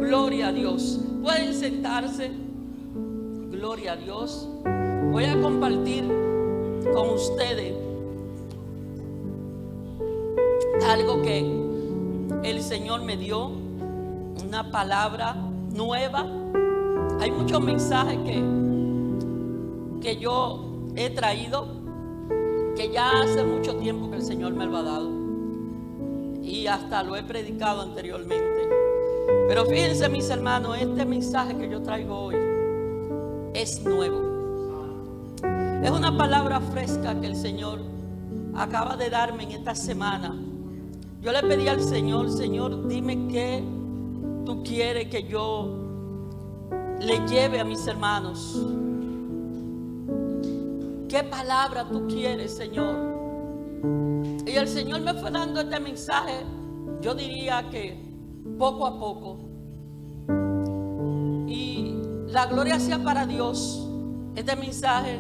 Gloria a Dios. Pueden sentarse. Gloria a Dios. Voy a compartir con ustedes algo que el Señor me dio, una palabra nueva. Hay muchos mensajes que yo he traído, que ya hace mucho tiempo que el Señor me lo ha dado y hasta lo he predicado anteriormente. Pero fíjense, mis hermanos, este mensaje que yo traigo hoy es nuevo. Es una palabra fresca que el Señor acaba de darme en esta semana. Yo le pedí al Señor: Señor, dime qué tú quieres que yo le lleve a mis hermanos. ¿Qué palabra tú quieres, Señor? Y el Señor me fue dando este mensaje, yo diría que poco a poco. Y la gloria sea para Dios. Este mensaje,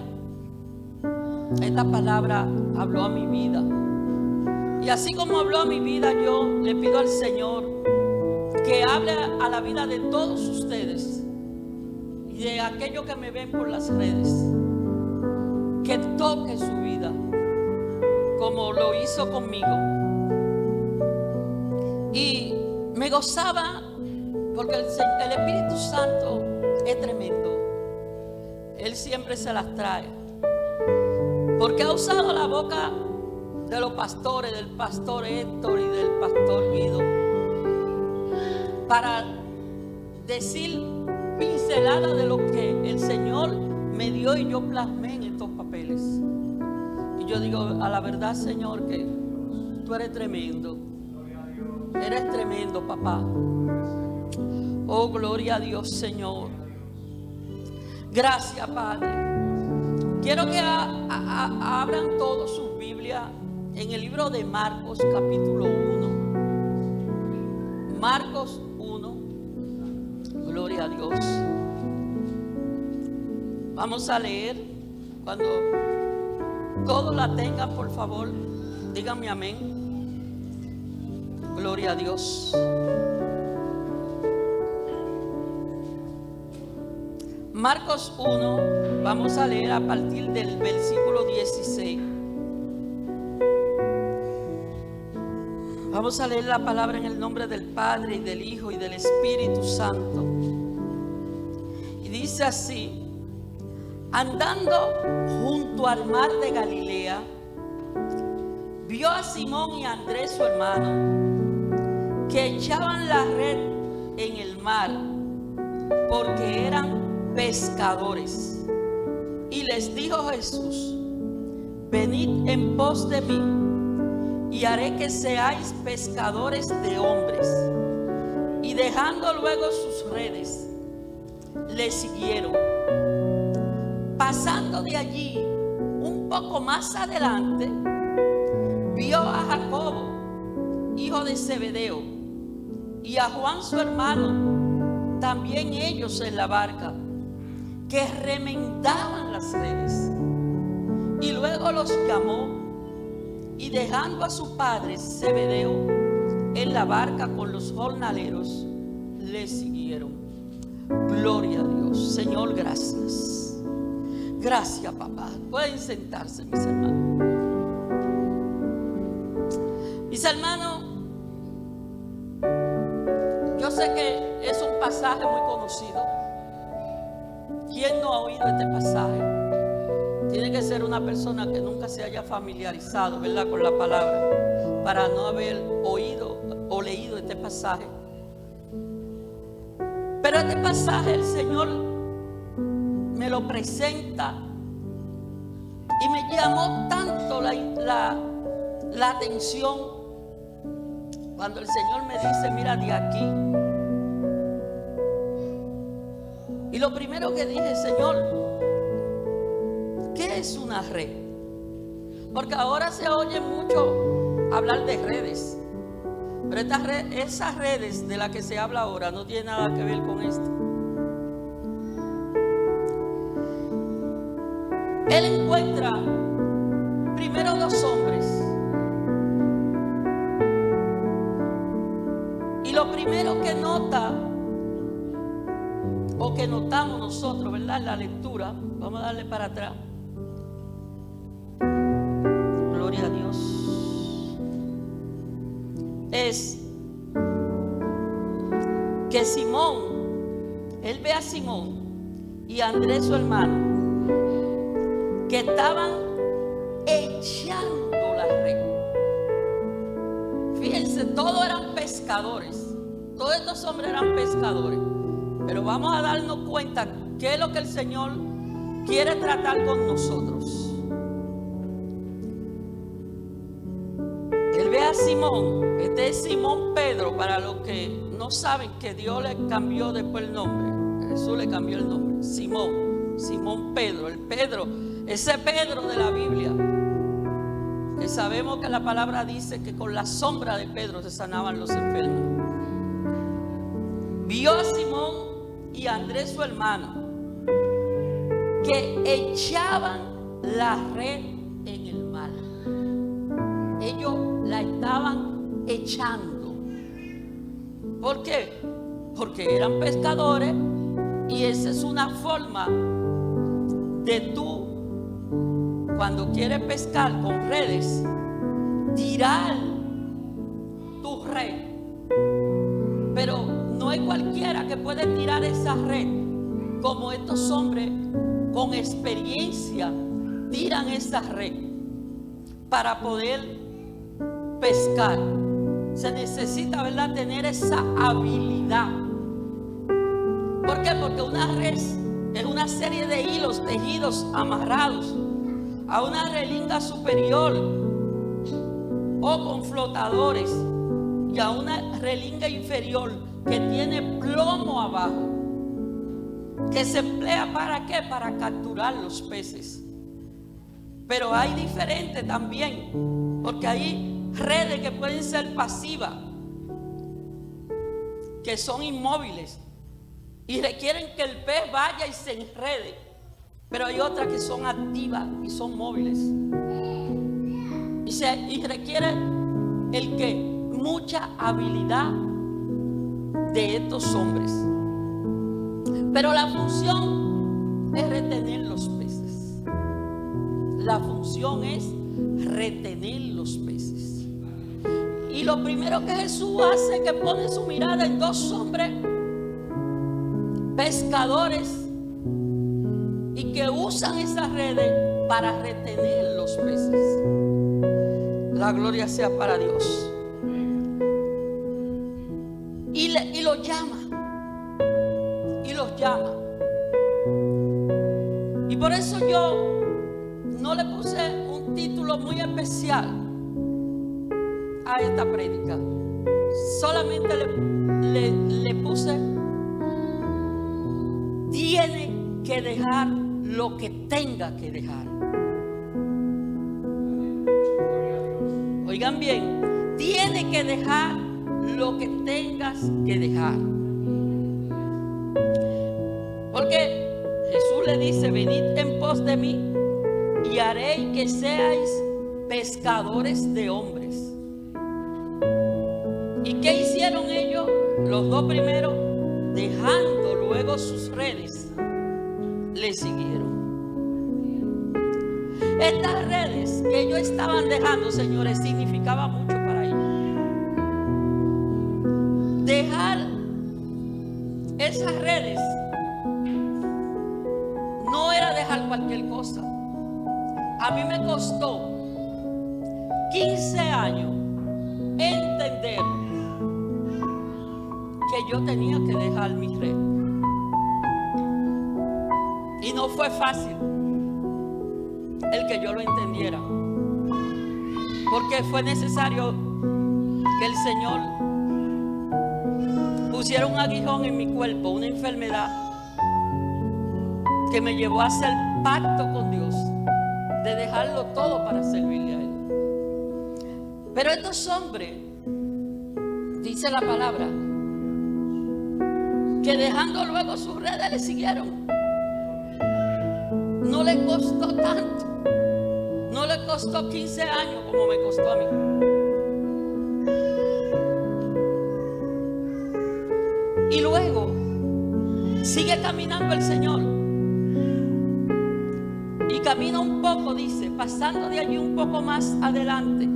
esta palabra habló a mi vida. Y así como habló a mi vida, yo le pido al Señor que hable a la vida de todos ustedes y de aquellos que me ven por las redes, que toque su vida como lo hizo conmigo. Y me gozaba porque el Espíritu Santo es tremendo. Él siempre se las trae, porque ha usado la boca de los pastores, del pastor Héctor y del pastor Guido, para decir pinceladas de lo que el Señor me dio y yo plasmé en estos papeles. Y yo digo, a la verdad, Señor, que tú eres tremendo. Eres tremendo, papá. Oh, gloria a Dios, Señor. Gracias, Padre. Quiero que abran todos sus Biblias en el libro de Marcos, capítulo 1. Marcos 1. Gloria a Dios. Vamos a leer. Cuando todos la tengan, por favor, díganme amén. Gloria a Dios. Marcos 1, vamos a leer a partir del versículo 16. Vamos a leer la palabra en el nombre del Padre y del Hijo y del Espíritu Santo. Y dice así: andando junto al mar de Galilea, vio a Simón y a Andrés su hermano, que echaban la red en el mar, porque eran pescadores. Y les dijo Jesús: venid en pos de mí, y haré que seáis pescadores de hombres. Y dejando luego sus redes, le siguieron. Pasando de allí un poco más adelante, vio a Jacobo, hijo de Zebedeo, y a Juan su hermano, también ellos en la barca, que remendaban las redes. Y luego los llamó, y dejando a su padre Zebedeo en la barca con los jornaleros, le siguieron. Gloria a Dios. Señor, gracias. Gracias, papá. Pueden sentarse, mis hermanos. Mis hermanos, yo sé que es un pasaje muy conocido. ¿Quién no ha oído este pasaje? Tiene que ser una persona que nunca se haya familiarizado, ¿verdad?, con la palabra, para no haber oído o leído este pasaje. Pero este pasaje el Señor me lo presenta y me llamó tanto la atención cuando el Señor me dice: mira, de aquí. Y lo primero que dije: Señor, ¿qué es una red? Porque ahora se oye mucho hablar de redes, pero esas redes de las que se habla ahora no tienen nada que ver con esto. Él encuentra primero dos hombres, y lo primero que nota o que notamos nosotros, ¿verdad? En la lectura, vamos a darle para atrás. Gloria a Dios. Es que Simón, él ve a Simón y a Andrés su hermano, que estaban echando la red. Fíjense, todos eran pescadores. Todos estos hombres eran pescadores. Pero vamos a darnos cuenta qué es lo que el Señor quiere tratar con nosotros. Él ve a Simón. Este es Simón Pedro. Para los que no saben, que Dios le cambió después el nombre. Jesús le cambió el nombre. Simón Pedro. El Pedro, ese Pedro de la Biblia, que sabemos que la palabra dice que con la sombra de Pedro se sanaban los enfermos. Vio a Simón y a Andrés su hermano, que echaban la red en el mar. Ellos la estaban echando. ¿Por qué? Porque eran pescadores, y esa es una forma de tú, cuando quieres pescar con redes, tirar tu red. Pero no hay cualquiera que puede tirar esa red como estos hombres con experiencia tiran esa red para poder pescar. Se necesita, ¿verdad?, tener esa habilidad. ¿Por qué? Porque una red es una serie de hilos tejidos, amarrados a una relinga superior o con flotadores, y a una relinga inferior que tiene plomo abajo, que se emplea ¿para qué? Para capturar los peces. Pero hay diferentes también, porque hay redes que pueden ser pasivas, que son inmóviles y requieren que el pez vaya y se enrede. Pero hay otras que son activas y son móviles, y requiere el que mucha habilidad de estos hombres. Pero la función es retener los peces. La función es retener los peces. Y lo primero que Jesús hace es que pone su mirada en dos hombres pescadores y que usan esas redes para retener los peces. La gloria sea para Dios. Y los llama. Y los llama. Y por eso yo no le puse un título muy especial a esta prédica. Solamente le puse: tiene que dejar lo que tenga que dejar. Oigan bien, tiene que dejar lo que tengas que dejar. Porque Jesús le dice: venid en pos de mí y haré que seáis pescadores de hombres. ¿Y qué hicieron ellos? Los dos primeros, dejando luego sus redes, le siguieron. Estas redes que ellos estaban dejando, señores, significaba mucho para ellos. Dejar esas redes no era dejar cualquier cosa. A mí me costó 15 años entender que yo tenía que dejar mi red. Y no fue fácil el que yo lo entendiera, porque fue necesario que el Señor pusiera un aguijón en mi cuerpo, una enfermedad que me llevó a hacer pacto con Dios de dejarlo todo para servirle a Él. Pero estos hombres, dice la palabra, que dejando luego sus redes le siguieron. No le costó tanto, no le costó 15 años como me costó a mí. Y luego Sigue caminando el Señor. Y camina un poco, dice, pasando de allí un poco más adelante.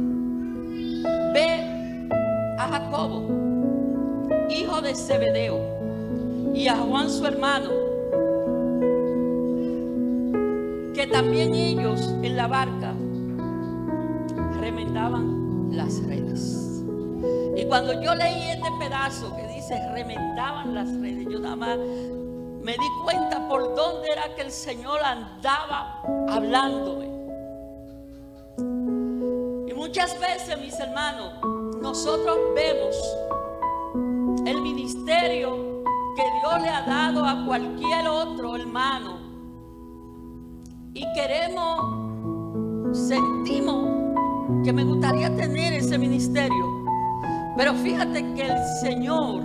Ve a Jacobo, hijo de Zebedeo, y a Juan su hermano, que también ellos en la barca remendaban las redes. Y cuando yo leí este pedazo que dice remendaban las redes, yo nada más me di cuenta por dónde era que el Señor andaba hablándome. Y muchas veces, mis hermanos, nosotros vemos el ministerio que Dios le ha dado a cualquier otro hermano y sentimos que me gustaría tener ese ministerio. Pero fíjate que el Señor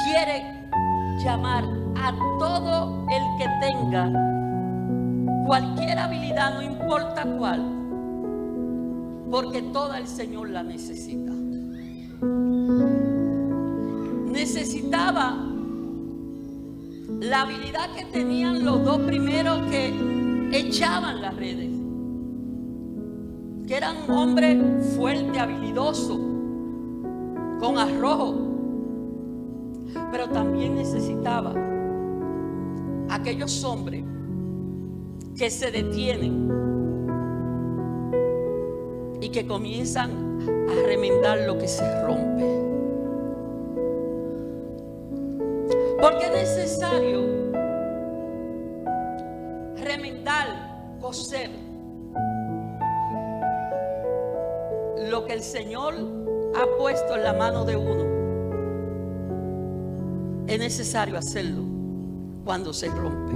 quiere llamar a todo el que tenga cualquier habilidad, no importa cuál, porque toda el Señor la necesita. Necesitaba la habilidad que tenían los dos primeros que echaban las redes, que eran hombres fuertes, habilidosos, con arrojo. Pero también necesitaba aquellos hombres que se detienen y que comienzan a remendar lo que se rompe. Porque es necesario remendar, coser lo que el Señor ha puesto en la mano de uno. Es necesario hacerlo cuando se rompe.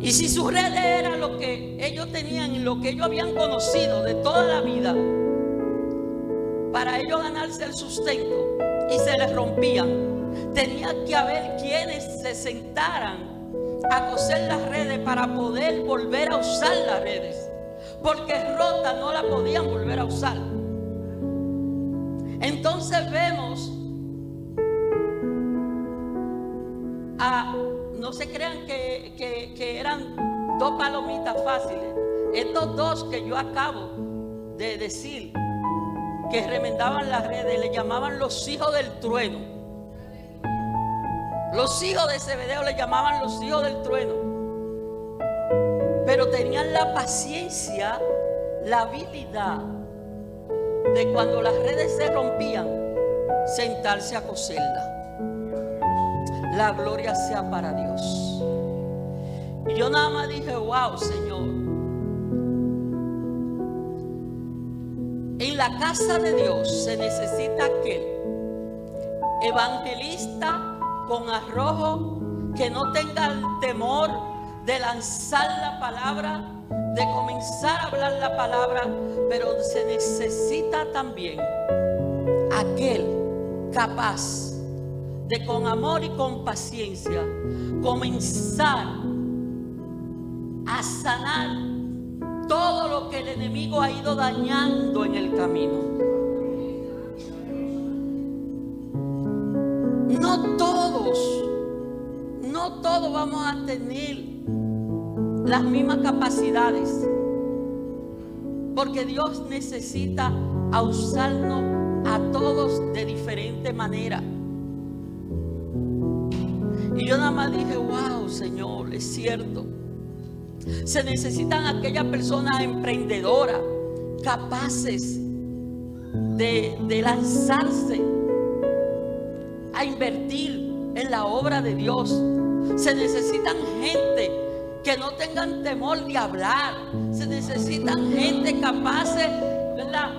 Y si su red era lo que ellos tenían y lo que ellos habían conocido de toda la vida, para ellos ganarse el sustento y se les rompían, tenía que haber quienes se sentaran a coser las redes para poder volver a usar las redes, porque rota no la podían volver a usar. Entonces vemos no se crean que eran dos palomitas fáciles. Estos dos que yo acabo de decir que remendaban las redes, le llamaban los hijos del trueno. Los hijos de Zebedeo le llamaban los hijos del trueno. Pero tenían la paciencia, la habilidad de cuando las redes se rompían, sentarse a coserlas. La gloria sea para Dios. Y yo nada más dije, wow, Señor. En la casa de Dios se necesita aquel evangelista con arrojo que no tenga el temor de lanzar la palabra, de comenzar a hablar la palabra, pero se necesita también aquel capaz de con amor y con paciencia comenzar a sanar todo lo que el enemigo ha ido dañando en el camino. No todos vamos a tener las mismas capacidades, porque Dios necesita a usarnos a todos de diferente manera. Y yo nada más dije, wow, Señor, es cierto. Se necesitan aquellas personas emprendedoras, capaces de lanzarse a invertir en la obra de Dios. Se necesitan gente que no tengan temor de hablar. Se necesitan gente capaces, ¿verdad?,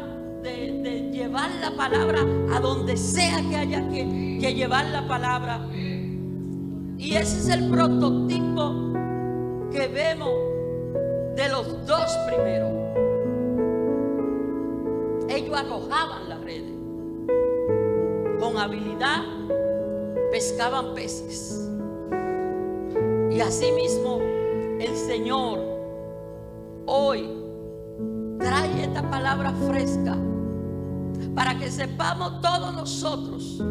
de llevar la palabra a donde sea que haya que llevar la palabra. Y ese es el prototipo que vemos de los dos primeros. Ellos arrojaban las redes con habilidad, pescaban peces. Y así mismo el Señor hoy trae esta palabra fresca para que sepamos todos nosotros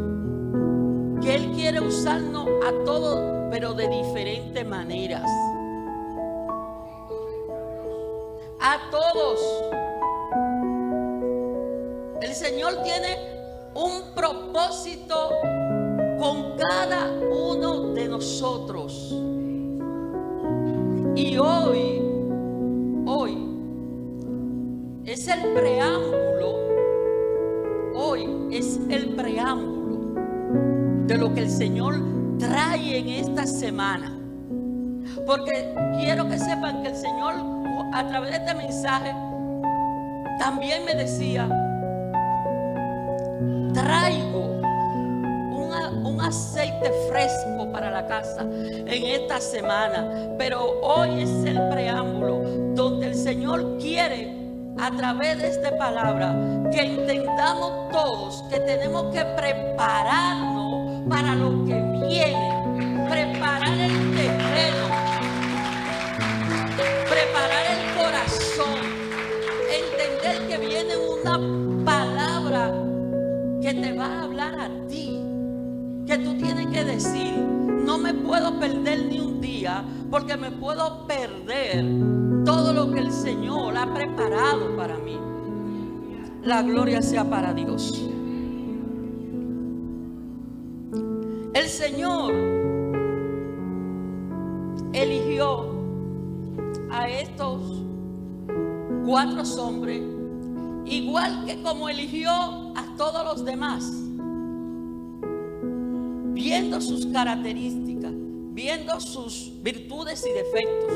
que Él quiere usarnos a todos, pero de diferentes maneras. A todos. El Señor tiene un propósito con cada uno de nosotros. Y hoy es el preámbulo. Hoy es el preámbulo de lo que el Señor trae en esta semana. Porque quiero que sepan que el Señor, a través de este mensaje, también me decía: traigo un aceite fresco para la casa en esta semana. Pero hoy es el preámbulo donde el Señor quiere, a través de esta palabra, que entendamos todos que tenemos que prepararnos para lo que viene. Preparar el terreno, preparar el corazón, entender que viene una palabra que te va a hablar a ti, que tú tienes que decir: no me puedo perder ni un día, porque me puedo perder todo lo que el Señor ha preparado para mí. La gloria sea para Dios. El Señor eligió a estos 4 hombres, igual que como eligió a todos los demás, viendo sus características, viendo sus virtudes y defectos,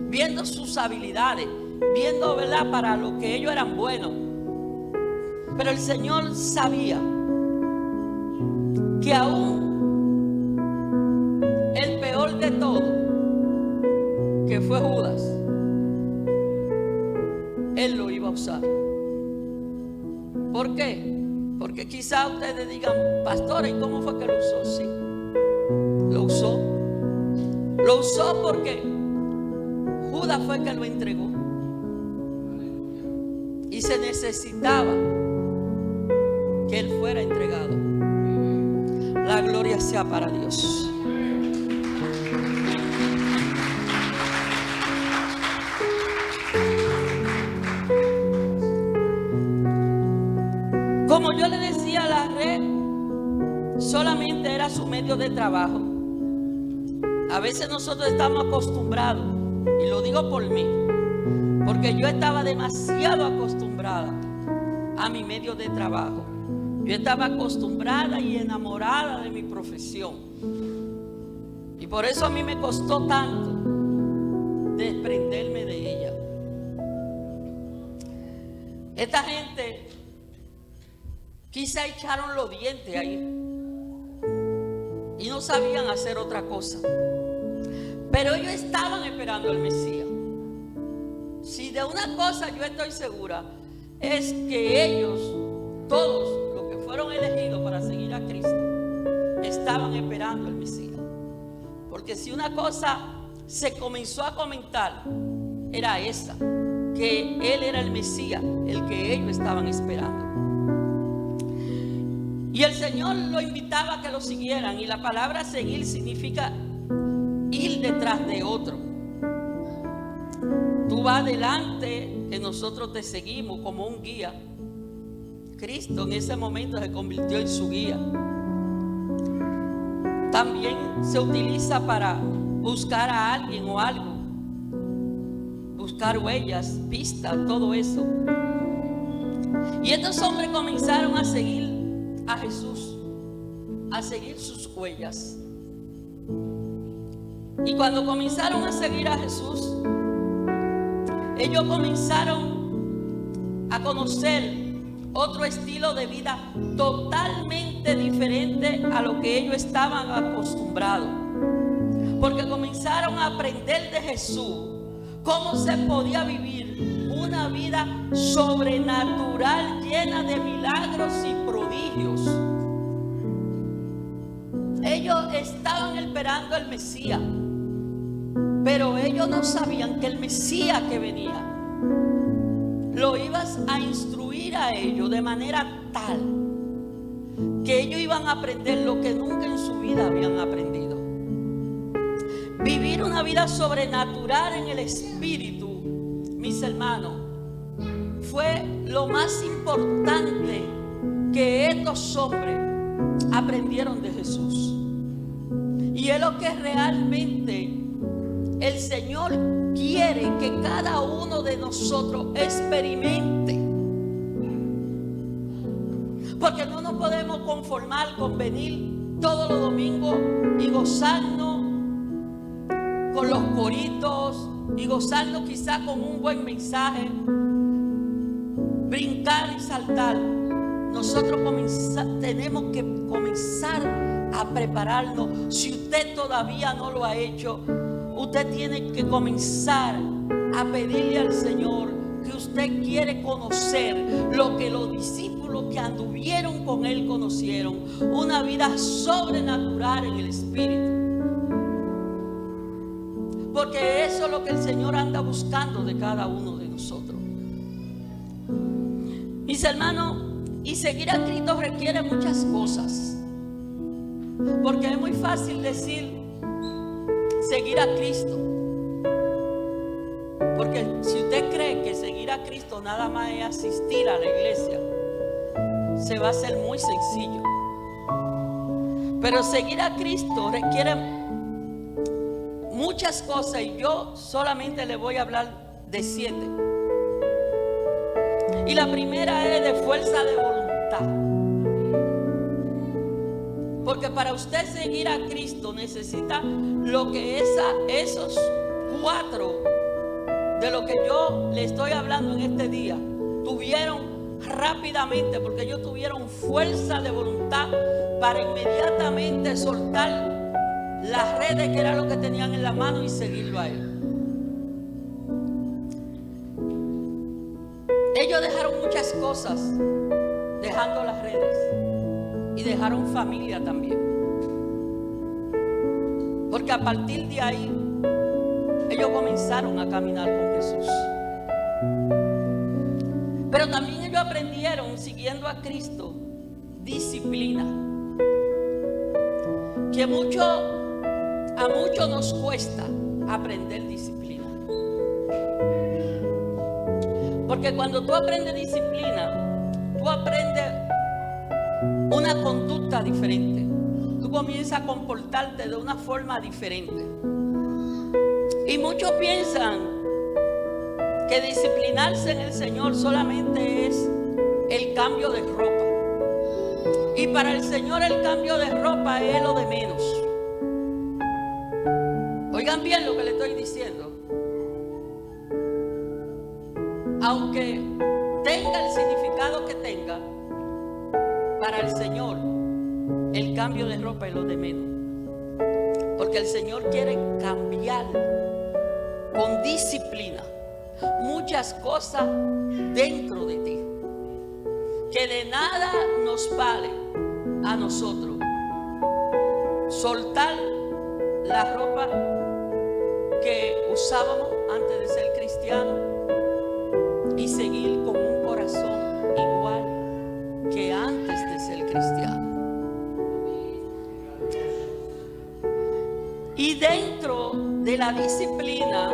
viendo sus habilidades, viendo, ¿verdad?, para lo que ellos eran buenos. Pero el Señor sabía que aún el peor de todo, que fue Judas, Él lo iba a usar. ¿Por qué? Porque quizá ustedes digan: pastor, ¿y cómo fue que lo usó? Sí, lo usó. Lo usó porque Judas fue que lo entregó. Y se necesitaba que Él fuera entregado. La gloria sea para Dios. Como yo le decía, la red solamente era su medio de trabajo. A veces nosotros estamos acostumbrados, y lo digo por mí, porque yo estaba demasiado acostumbrada a mi medio de trabajo. Yo estaba acostumbrada y enamorada de mi profesión, y por eso a mí me costó tanto desprenderme de ella. Esta gente quizá echaron los dientes ahí y no sabían hacer otra cosa, pero ellos estaban esperando al Mesías. Si de una cosa yo estoy segura, es que ellos, todos los que fueron elegidos para seguir a Cristo, estaban esperando al Mesías. Porque si una cosa se comenzó a comentar, era esa, que Él era el Mesías, el que ellos estaban esperando. Y el Señor lo invitaba a que lo siguieran. Y la palabra seguir significa ir detrás de otro. Tú vas adelante, que nosotros te seguimos como un guía. Cristo en ese momento se convirtió en su guía. También se utiliza para buscar a alguien o algo, buscar huellas, pistas, todo eso. Y estos hombres comenzaron a seguir a Jesús, a seguir sus huellas. Y cuando comenzaron a seguir a Jesús, ellos comenzaron a conocer otro estilo de vida totalmente diferente a lo que ellos estaban acostumbrados. Porque comenzaron a aprender de Jesús cómo se podía vivir una vida sobrenatural, llena de milagros y prodigios. Ellos estaban esperando al Mesías, pero ellos no sabían que el Mesías que venía lo ibas a instruir a ellos de manera tal que ellos iban a aprender lo que nunca en su vida habían aprendido. Vivir una vida sobrenatural en el Espíritu, mis hermanos, fue lo más importante que estos hombres aprendieron de Jesús. Y es lo que realmente el Señor quiere que cada uno de nosotros experimente. Porque no nos podemos conformar con venir todos los domingos y gozarnos con los coritos y gozarnos quizás con un buen mensaje, brincar y saltar. Nosotros tenemos que comenzar a prepararnos. Si usted todavía no lo ha hecho, usted tiene que comenzar a pedirle al Señor que usted quiere conocer lo que los discípulos que anduvieron con Él conocieron, una vida sobrenatural en el Espíritu. Porque eso es lo que el Señor anda buscando de cada uno de nosotros. Mis hermanos, y seguir a Cristo requiere muchas cosas. Porque es muy fácil decir seguir a Cristo. Porque si usted cree que seguir a Cristo nada más es asistir a la iglesia, se va a hacer muy sencillo. Pero seguir a Cristo requiere muchas cosas y yo solamente le voy a hablar de 7. Y la primera es de fuerza de voluntad. Porque para usted seguir a Cristo necesita lo que esos 4 de lo que yo le estoy hablando en este día tuvieron rápidamente, porque ellos tuvieron fuerza de voluntad para inmediatamente soltar las redes que era lo que tenían en la mano y seguirlo a Él. Ellos dejaron muchas cosas, dejando las redes, y dejaron familia también, porque a partir de ahí ellos comenzaron a caminar con Jesús. Pero también ellos aprendieron, siguiendo a Cristo, disciplina, que a muchos nos cuesta aprender disciplina. Porque cuando tú aprendes disciplina, tú aprendes una conducta diferente. Tú comienzas a comportarte de una forma diferente. Y muchos piensan que disciplinarse en el Señor solamente es el cambio de ropa. Y para el Señor el cambio de ropa es lo de menos. Oigan bien lo que le estoy diciendo. Aunque tenga el significado que tenga, para el Señor el cambio de ropa es lo de menos. Porque el Señor quiere cambiar con disciplina muchas cosas dentro de ti, que de nada nos vale a nosotros soltar la ropa que usábamos antes de ser cristianos y seguir con un corazón igual que antes de ser cristiano. Y dentro de la disciplina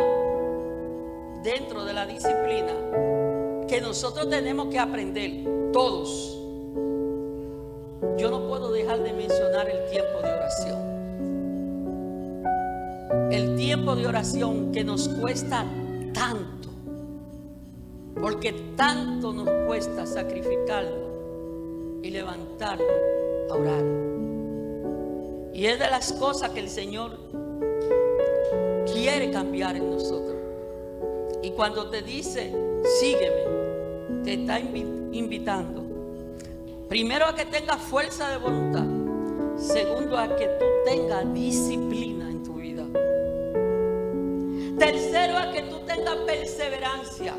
que nosotros tenemos que aprender todos, yo no puedo dejar de mencionar el tiempo de oración. El tiempo de oración que nos cuesta tanto, porque tanto nos cuesta sacrificarlo y levantarnos a orar. Y es de las cosas que el Señor quiere cambiar en nosotros. Y cuando te dice, sígueme, te está invitando, primero, a que tengas fuerza de voluntad. Segundo, a que tú tengas disciplina en tu vida. Tercero, a que tú tengas perseverancia.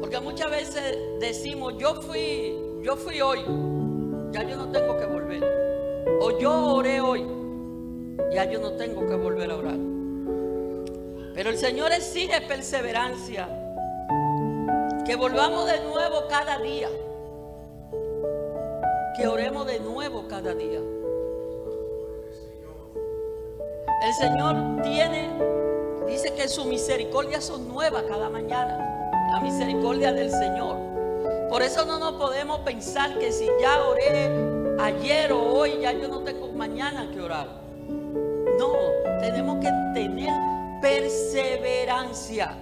Porque muchas veces decimos, yo fui hoy, ya yo no tengo que volver. O yo oré hoy, ya yo no tengo que volver a orar. Pero el Señor exige perseverancia, que volvamos de nuevo cada día. que oremos de nuevo cada día. El Señor dice que sus misericordias son nuevas cada mañana. La misericordia del Señor. Por eso no nos podemos pensar que si ya oré ayer o hoy, ya yo no tengo mañana que orar. No, tenemos que tener perseverancia.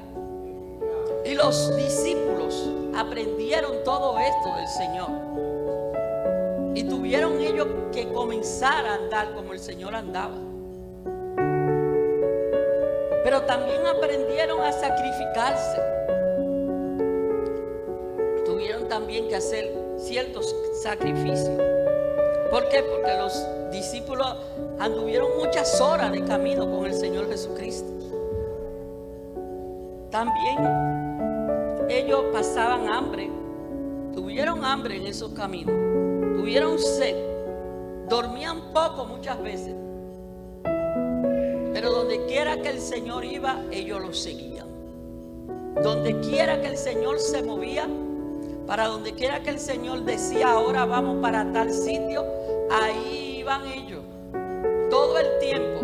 Y los discípulos aprendieron todo esto del Señor. Y tuvieron ellos que comenzar a andar como el Señor andaba. Pero también aprendieron a sacrificarse. Tuvieron también que hacer ciertos sacrificios. ¿Por qué? Porque los discípulos anduvieron muchas horas de camino con el Señor Jesucristo. También ellos pasaban hambre. Tuvieron hambre en esos caminos. Tuvieron sed. Dormían poco muchas veces. Pero donde quiera que el Señor iba, ellos lo seguían. Donde quiera que el Señor se movía, para donde quiera que el Señor decía, ahora vamos para tal sitio, ahí iban ellos. Todo el tiempo.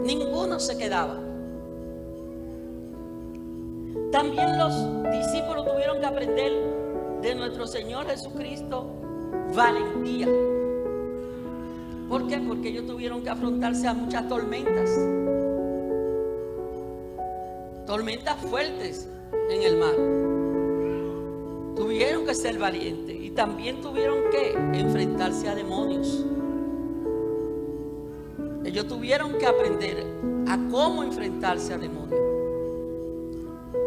Ninguno se quedaba. También los discípulos tuvieron que aprender de nuestro Señor Jesucristo valentía. ¿Por qué? Porque ellos tuvieron que afrontarse a muchas tormentas. Tormentas fuertes en el mar. Tuvieron que ser valientes y también tuvieron que enfrentarse a demonios. Ellos tuvieron que aprender a cómo enfrentarse a demonios.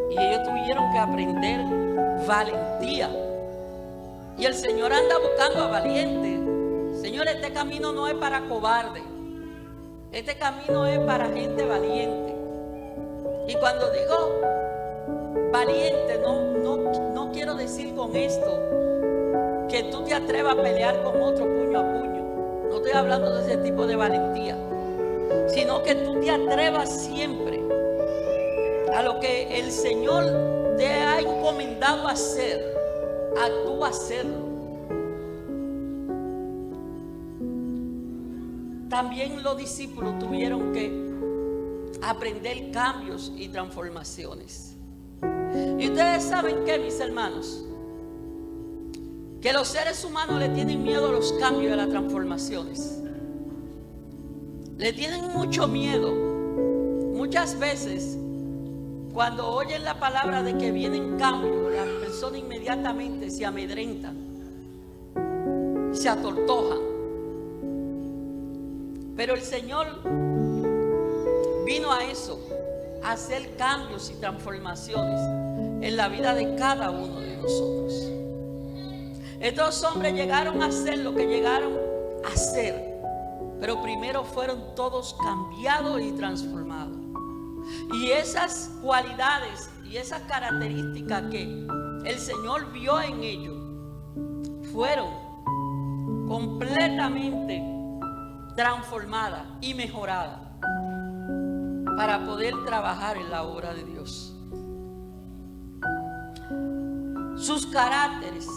Y ellos tuvieron que aprender valentía. Y el Señor anda buscando a valientes. Señor, este camino no es para cobardes. Este camino es para gente valiente. Y cuando digo valiente, no quiero decir con esto que tú te atrevas a pelear con otro puño a puño. No estoy hablando de ese tipo de valentía, sino que tú te atrevas siempre a lo que el Señor te ha encomendado hacer, a tú hacerlo. También los discípulos tuvieron que aprender cambios y transformaciones. Y ustedes saben que, mis hermanos, que los seres humanos le tienen miedo a los cambios y a las transformaciones. Le tienen mucho miedo. Muchas veces, cuando oyen la palabra de que vienen cambios, las personas inmediatamente se amedrentan, se atortojan. Pero el Señor vino a eso, a hacer cambios y transformaciones en la vida de cada uno de nosotros. Estos hombres llegaron a hacer lo que llegaron a hacer, pero primero fueron todos cambiados y transformados. Y esas cualidades y esas características que el Señor vio en ellos fueron completamente transformada y mejorada para poder trabajar en la obra de Dios. Sus caracteres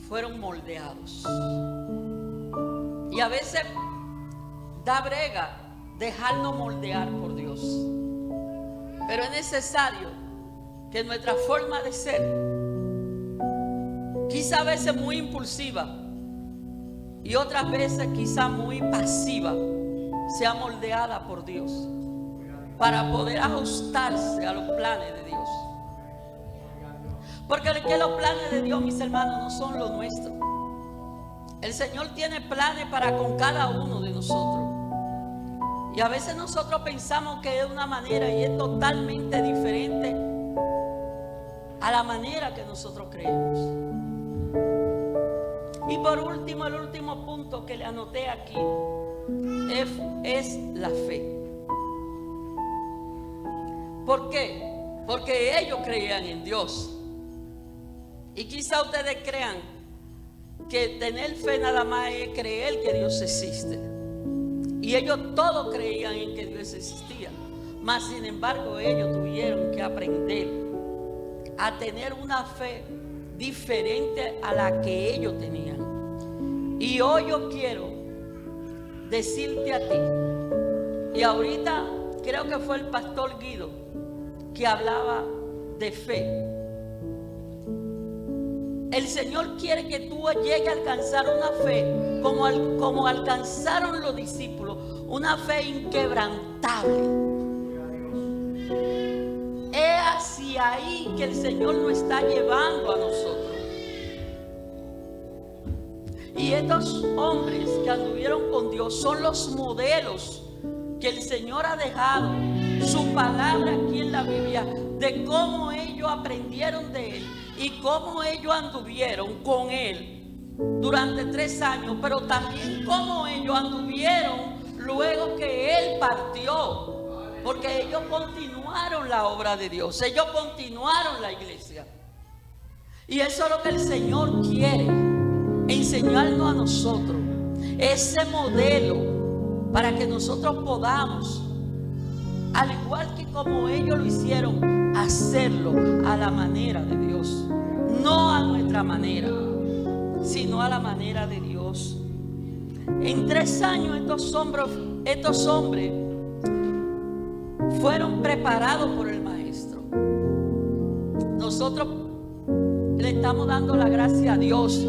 fueron moldeados. Y a veces da brega dejarnos moldear por Dios. Pero es necesario que nuestra forma de ser, quizá a veces muy impulsiva, y otras veces quizá muy pasiva, sea moldeada por Dios para poder ajustarse a los planes de Dios. Porque los planes de Dios, mis hermanos, no son los nuestros. El Señor tiene planes para con cada uno de nosotros. Y a veces nosotros pensamos que es de una manera y es totalmente diferente a la manera que nosotros creemos. Y por último, el último punto que le anoté aquí es la fe. ¿Por qué? Porque ellos creían en Dios. Y quizá ustedes crean que tener fe nada más es creer que Dios existe. Y ellos todos creían en que Dios existía. Mas sin embargo ellos tuvieron que aprender a tener una fe diferente a la que ellos tenían. Y hoy yo quiero decirte a ti, y ahorita creo que fue el pastor Guido que hablaba de fe. El Señor quiere que tú llegues a alcanzar una fe como alcanzaron los discípulos, una fe inquebrantable. Es hacia ahí que el Señor nos está llevando a nosotros. Y estos hombres que anduvieron con Dios son los modelos que el Señor ha dejado, su palabra aquí en la Biblia, de cómo ellos aprendieron de Él y cómo ellos anduvieron con Él durante 3 años, pero también cómo ellos anduvieron luego que Él partió, porque ellos continuaron la obra de Dios, ellos continuaron la iglesia. Y eso es lo que el Señor quiere enseñarnos a nosotros, ese modelo, para que nosotros podamos, al igual que como ellos lo hicieron, hacerlo a la manera de Dios, no a nuestra manera, sino a la manera de Dios. En 3 años estos hombres fueron preparados por el maestro. Nosotros le estamos dando la gracia a Dios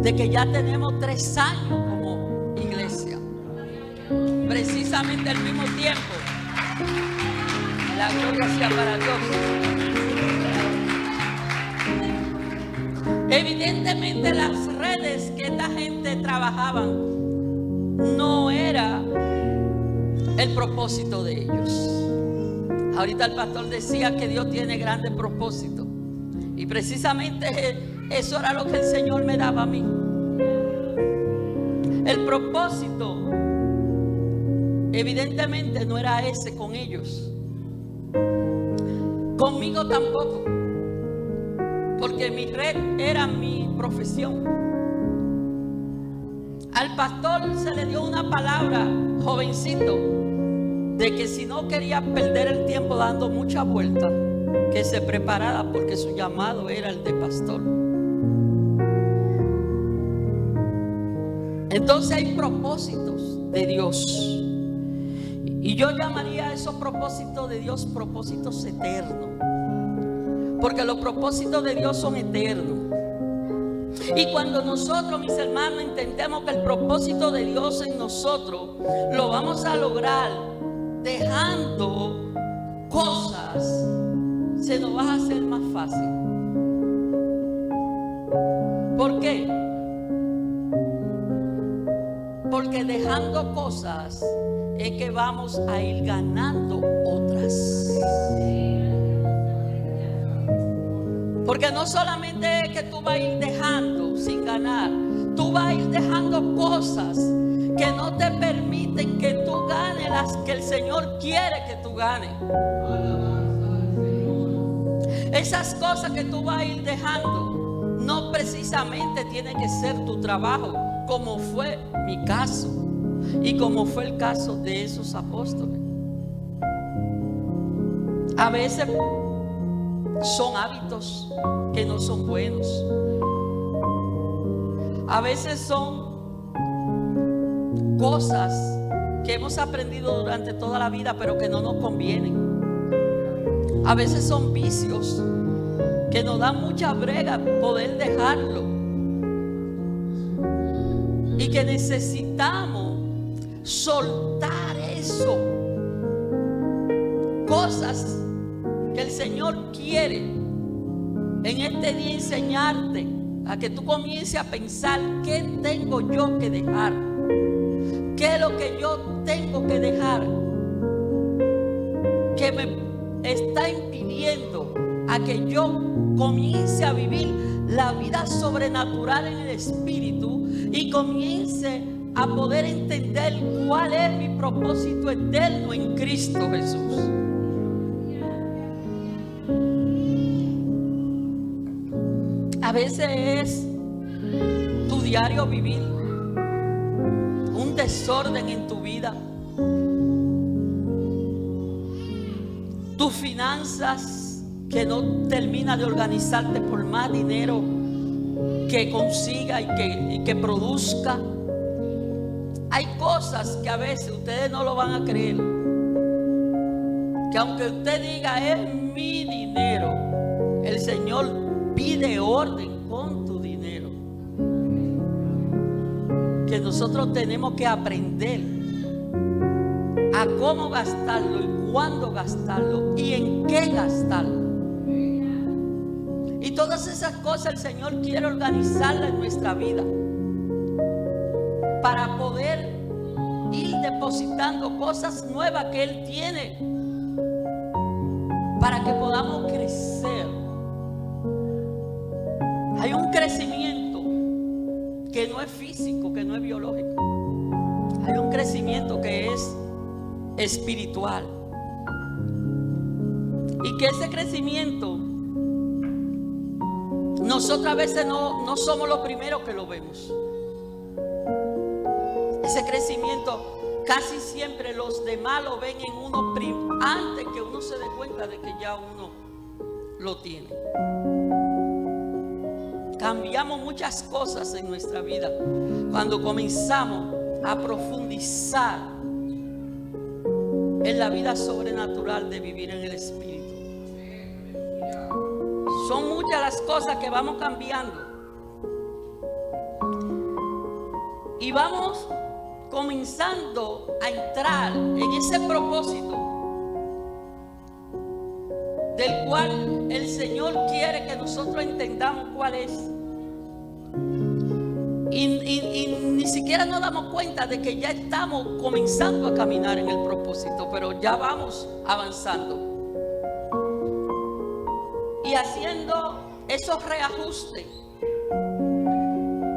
de que ya tenemos 3 años como iglesia, precisamente al mismo tiempo. La gloria sea para Dios. Evidentemente las redes que esta gente trabajaban no era el propósito de ellos. Ahorita el pastor decía que Dios tiene grandes propósitos, y precisamente eso era lo que el Señor me daba a mí. El propósito evidentemente no era ese con ellos, conmigo tampoco, porque mi red era mi profesión. Al pastor se le dio una palabra, jovencito, de que si no quería perder el tiempo dando mucha vuelta, que se preparara, porque su llamado era el de pastor. Entonces hay propósitos de Dios, y yo llamaría a esos propósitos de Dios propósitos eternos, porque los propósitos de Dios son eternos. Y cuando nosotros, mis hermanos, entendemos que el propósito de Dios en nosotros lo vamos a lograr dejando cosas, se nos va a hacer más fácil. ¿Por qué? Porque dejando cosas es que vamos a ir ganando otras. Porque no solamente es que tú vas a ir dejando sin ganar, tú vas a ir dejando cosas que no te permiten que tú ganes las que el Señor quiere que tú ganes. Esas cosas que tú vas a ir dejando no precisamente tiene que ser tu trabajo, como fue mi caso y como fue el caso de esos apóstoles. A veces son hábitos que no son buenos. A veces son cosas que hemos aprendido durante toda la vida, pero que no nos convienen. A veces son vicios que nos dan mucha brega poder dejarlo, y que necesitamos soltar eso. Cosas que el Señor quiere en este día enseñarte, a que tú comiences a pensar: ¿qué tengo yo que dejar? ¿Qué es lo que yo tengo que dejar que me está impidiendo a que yo comience a vivir la vida sobrenatural en el Espíritu y comience a poder entender cuál es mi propósito eterno en Cristo Jesús? A veces es tu diario vivir, un desorden en tu vida, tus finanzas que no terminan de organizarte por más dinero que consiga y que produzca. Hay cosas que a veces ustedes no lo van a creer, que aunque usted diga es mi dinero, el Señor pide orden con tu dinero. Que nosotros tenemos que aprender a cómo gastarlo y cuándo gastarlo y en qué gastarlo. Y todas esas cosas el Señor quiere organizarlas en nuestra vida para poder ir depositando cosas nuevas que Él tiene, para que podamos crecer. Hay un crecimiento que no es físico, que no es biológico. Hay un crecimiento que es espiritual. Y que ese crecimiento, nosotros a veces no somos los primeros que lo vemos. Ese crecimiento casi siempre los demás lo ven en uno antes que uno se dé cuenta de que ya uno lo tiene. Cambiamos muchas cosas en nuestra vida cuando comenzamos a profundizar en la vida sobrenatural de vivir en el Espíritu. Son muchas las cosas que vamos cambiando y vamos comenzando a entrar en ese propósito del cual el Señor quiere que nosotros entendamos cuál es. Y ni siquiera nos damos cuenta de que ya estamos comenzando a caminar en el propósito, pero ya vamos avanzando y haciendo esos reajustes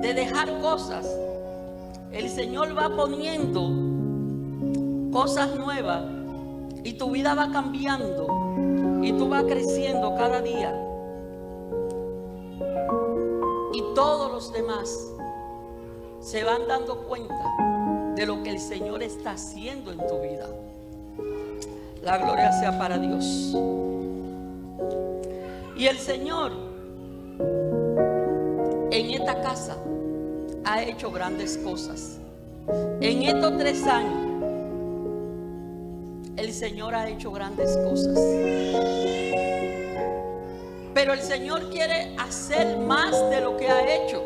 de dejar cosas. El Señor va poniendo cosas nuevas y tu vida va cambiando y tú vas creciendo cada día, y todos los demás se van dando cuenta de lo que el Señor está haciendo en tu vida. La gloria sea para Dios. Y el Señor en esta casa ha hecho grandes cosas. En estos 3 años el Señor ha hecho grandes cosas, pero el Señor quiere hacer más de lo que ha hecho.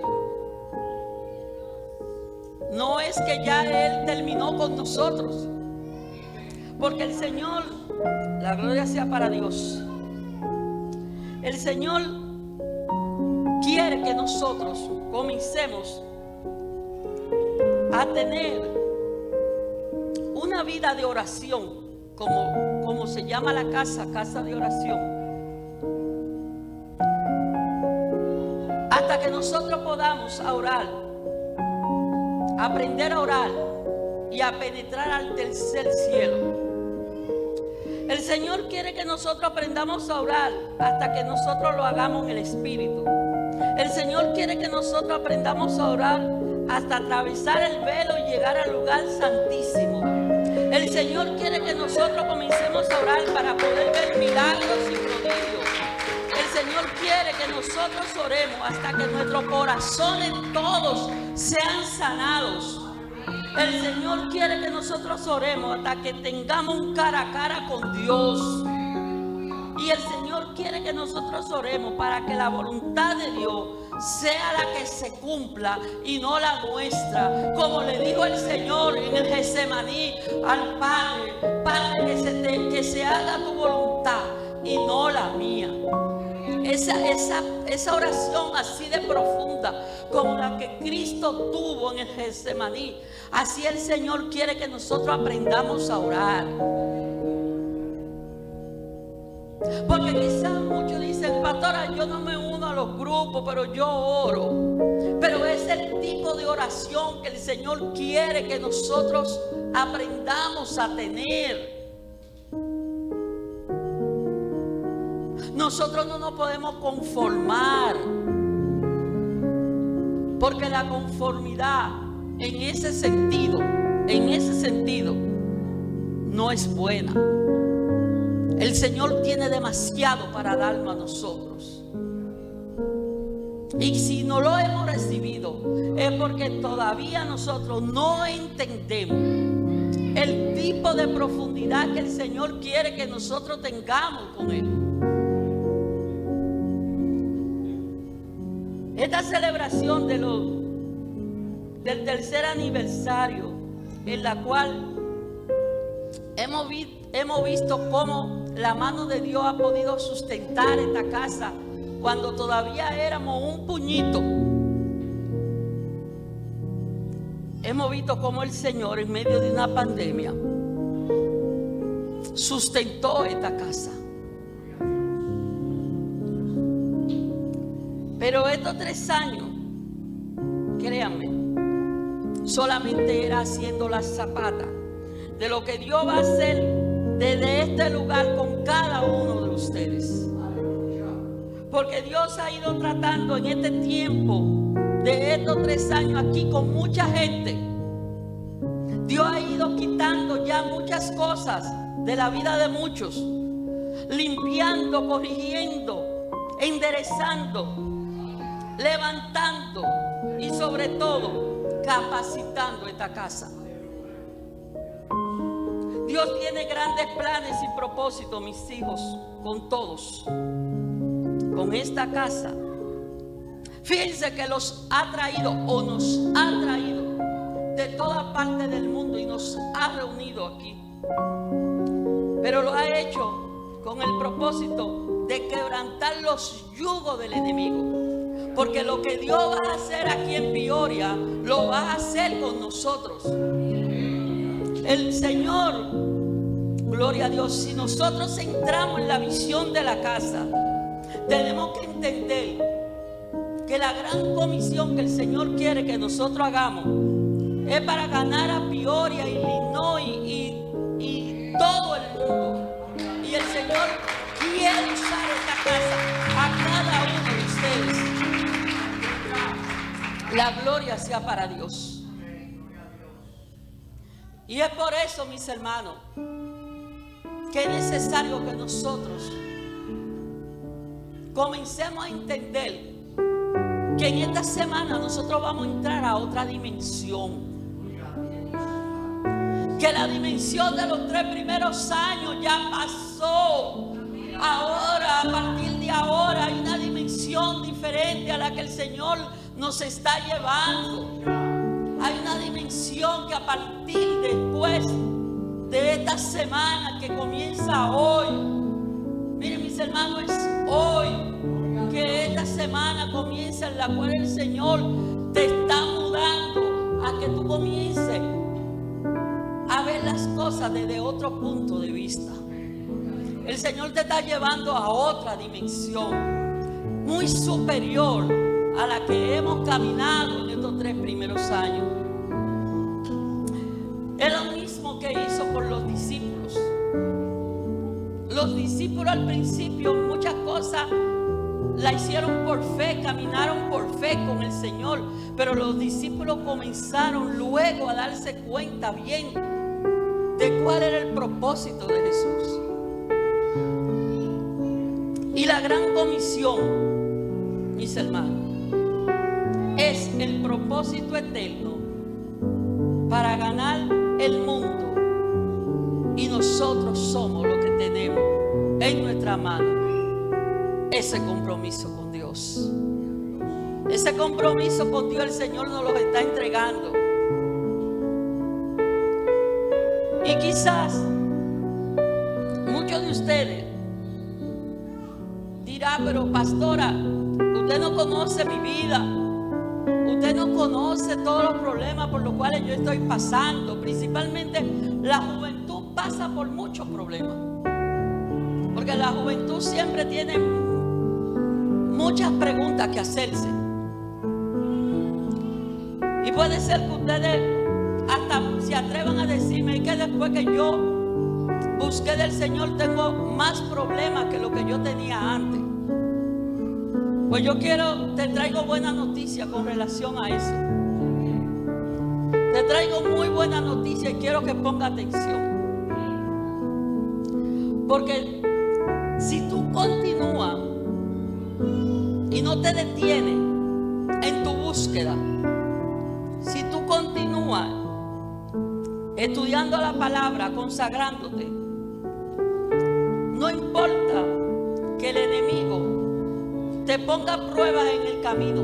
No es que ya Él terminó con nosotros, porque el Señor, la gloria sea para Dios, el Señor quiere que nosotros comencemos a tener una vida de oración, como se llama la casa de oración, hasta que nosotros podamos orar, aprender a orar y a penetrar al tercer cielo. El Señor quiere que nosotros aprendamos a orar hasta que nosotros lo hagamos en el Espíritu. El Señor quiere que nosotros aprendamos a orar hasta atravesar el velo y llegar al lugar santísimo. El Señor quiere que nosotros comencemos a orar para poder ver milagros y prodigios. El Señor quiere que nosotros oremos hasta que nuestros corazones todos sean sanados. El Señor quiere que nosotros oremos hasta que tengamos un cara a cara con Dios. Y el Señor quiere que nosotros oremos para que la voluntad de Dios sea la que se cumpla y no la nuestra. Como le dijo el Señor en el Getsemaní al Padre: Padre, que se haga tu voluntad y no la mía. Esa oración así de profunda como la que Cristo tuvo en el Getsemaní, así el Señor quiere que nosotros aprendamos a orar. Porque quizás muchos dicen: pastora, yo no me uno a los grupos, pero yo oro. Pero es el tipo de oración que el Señor quiere que nosotros aprendamos a tener. Nosotros no nos podemos conformar, porque la conformidad en ese sentido no es buena. El Señor tiene demasiado para darnos a nosotros. Y si no lo hemos recibido, es porque todavía nosotros no entendemos el tipo de profundidad que el Señor quiere que nosotros tengamos con Él. Esta celebración del tercer aniversario, en la cual hemos visto cómo la mano de Dios ha podido sustentar esta casa cuando todavía éramos un puñito. Hemos visto cómo el Señor, en medio de una pandemia, sustentó esta casa. Pero estos 3 años, créanme, solamente era haciendo las zapatas de lo que Dios va a hacer desde este lugar con cada uno de ustedes. Porque Dios ha ido tratando en este tiempo de estos 3 años aquí con mucha gente. Dios ha ido quitando ya muchas cosas de la vida de muchos, limpiando, corrigiendo, enderezando, levantando y sobre todo capacitando esta casa. Dios tiene grandes planes y propósitos, mis hijos, con todos, con esta casa. Fíjense que los ha traído o nos ha traído de toda parte del mundo y nos ha reunido aquí. Pero lo ha hecho con el propósito de quebrantar los yugos del enemigo. Porque lo que Dios va a hacer aquí en Peoria, lo va a hacer con nosotros. El Señor, gloria a Dios, si nosotros entramos en la visión de la casa, tenemos que entender que la gran comisión que el Señor quiere que nosotros hagamos es para ganar a Peoria, Illinois y todo el mundo. Y el Señor quiere usar esta casa a cada uno de ustedes. La gloria sea para Dios. Y es por eso, mis hermanos, que es necesario que nosotros comencemos a entender que en esta semana nosotros vamos a entrar a otra dimensión. Que la dimensión de los 3 primeros años ya pasó. Ahora, a partir de ahora, hay una dimensión diferente a la que el Señor nos está llevando. Hay una dimensión que a partir después de esta semana que comienza hoy, miren mis hermanos, es hoy que esta semana comienza, en la cual el Señor te está mudando a que tú comiences a ver las cosas desde otro punto de vista. El Señor te está llevando a otra dimensión muy superior a la que hemos caminado en estos 3 primeros años. Es lo mismo que hizo por los discípulos. Los discípulos al principio muchas cosas la hicieron por fe, caminaron por fe con el Señor, pero los discípulos comenzaron luego a darse cuenta bien de cuál era el propósito de Jesús. Y la gran comisión, mis hermanos, es el propósito eterno para ganar el mundo, y nosotros somos lo que tenemos en nuestra mano ese compromiso con Dios. Ese compromiso con Dios el Señor nos lo está entregando. Y quizás muchos de ustedes dirán: pero pastora, usted no conoce mi vida, usted no conoce todos los problemas por los cuales yo estoy pasando. Principalmente la juventud pasa por muchos problemas, porque la juventud siempre tiene muchas preguntas que hacerse. Y puede ser que ustedes hasta se atrevan a decirme que después que yo busqué del Señor tengo más problemas que lo que yo tenía antes. Pues yo te traigo buena noticia con relación a eso. Te traigo muy buena noticia y quiero que ponga atención. Porque si tú continúas y no te detienes en tu búsqueda, si tú continúas estudiando la palabra, consagrándote, no importa que el enemigo te ponga pruebas en el camino.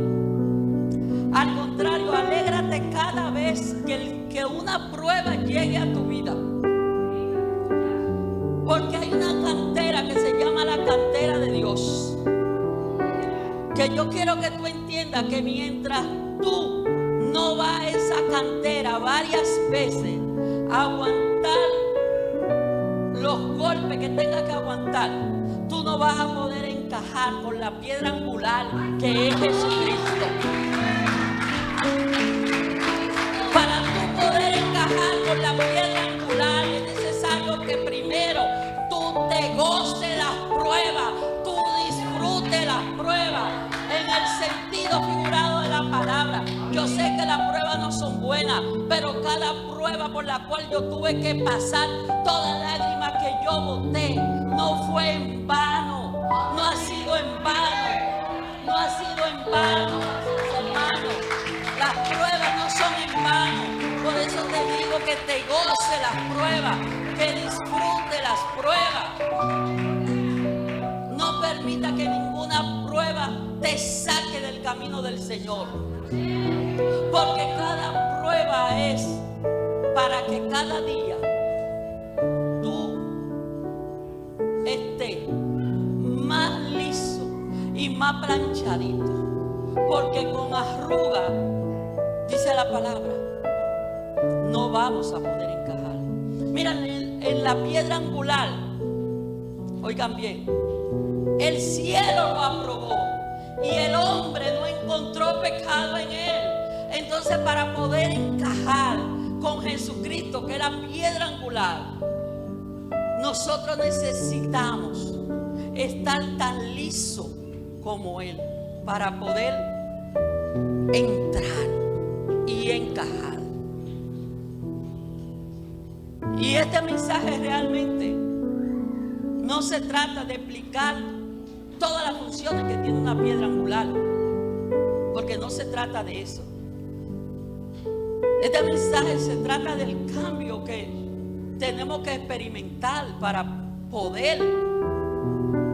Al contrario, alégrate cada vez que una prueba llegue a tu vida. Porque hay una cantera que se llama la cantera de Dios. Que yo quiero que tú entiendas que mientras tú no vas a esa cantera varias veces a aguantar los golpes que tengas que aguantar, tú no vas a poder encajar con la piedra angular que es Jesucristo. Para tú poder encajar con la piedra angular es necesario que primero tú te goces las pruebas, tú disfrutes las pruebas en el sentido figurado de la palabra. Yo sé que las pruebas no son buenas, pero cada prueba por la cual yo tuve que pasar, toda lágrima que yo boté, no fue en vano, no ha sido en vano, no ha sido en vano, hermano. Las pruebas no son en vano. Por eso te digo que te goce las pruebas, que disfrute las pruebas. No permita que ninguna prueba te saque del camino del Señor. Porque cada prueba es para que cada día tú estés más liso y más planchadito. Porque con arruga, dice la palabra, no vamos a poder encajar. Miren, en la piedra angular, oigan bien, el cielo lo aprobó y el hombre no encontró pecado en él. Entonces, para poder encajar con Jesucristo, que es la piedra angular, nosotros necesitamos estar tan liso como Él para poder entrar y encajar. Y este mensaje realmente no se trata de explicar todas las funciones que tiene una piedra angular, porque no se trata de eso. Este mensaje se trata del cambio que tenemos que experimentar para poder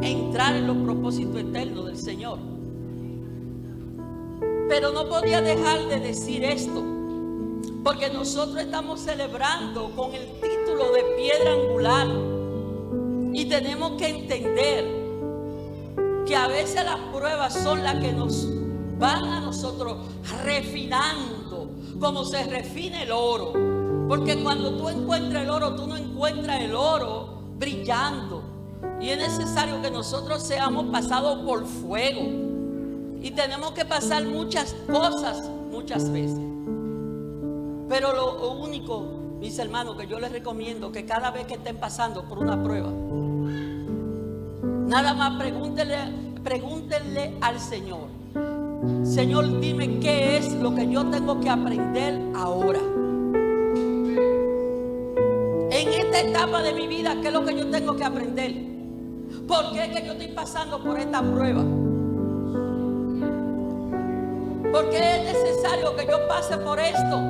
entrar en los propósitos eternos del Señor. Pero no podía dejar de decir esto, porque nosotros estamos celebrando con el título de piedra angular y tenemos que entender que a veces las pruebas son las que nos van a nosotros refinando, como se refina el oro. Porque cuando tú encuentras el oro, tú no encuentras el oro brillando. Y es necesario que nosotros seamos pasados por fuego. Y tenemos que pasar muchas cosas muchas veces. Pero lo único, mis hermanos, que yo les recomiendo, que cada vez que estén pasando por una prueba, nada más pregúntenle al Señor: Señor, dime qué es lo que yo tengo que aprender ahora. En esta etapa de mi vida, ¿qué es lo que yo tengo que aprender? ¿Por qué es que yo estoy pasando por esta prueba? ¿Por qué es necesario que yo pase por esto?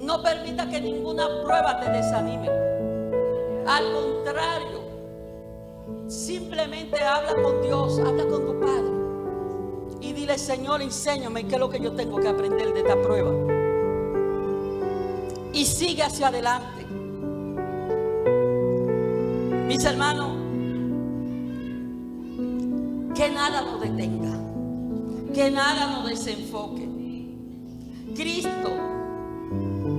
No permita que ninguna prueba te desanime. Al contrario, simplemente habla con Dios, habla con tu Padre y dile: Señor, enséñame qué es lo que yo tengo que aprender de esta prueba. Y sigue hacia adelante. Mis hermanos, que nada nos detenga, que nada nos desenfoque. Cristo,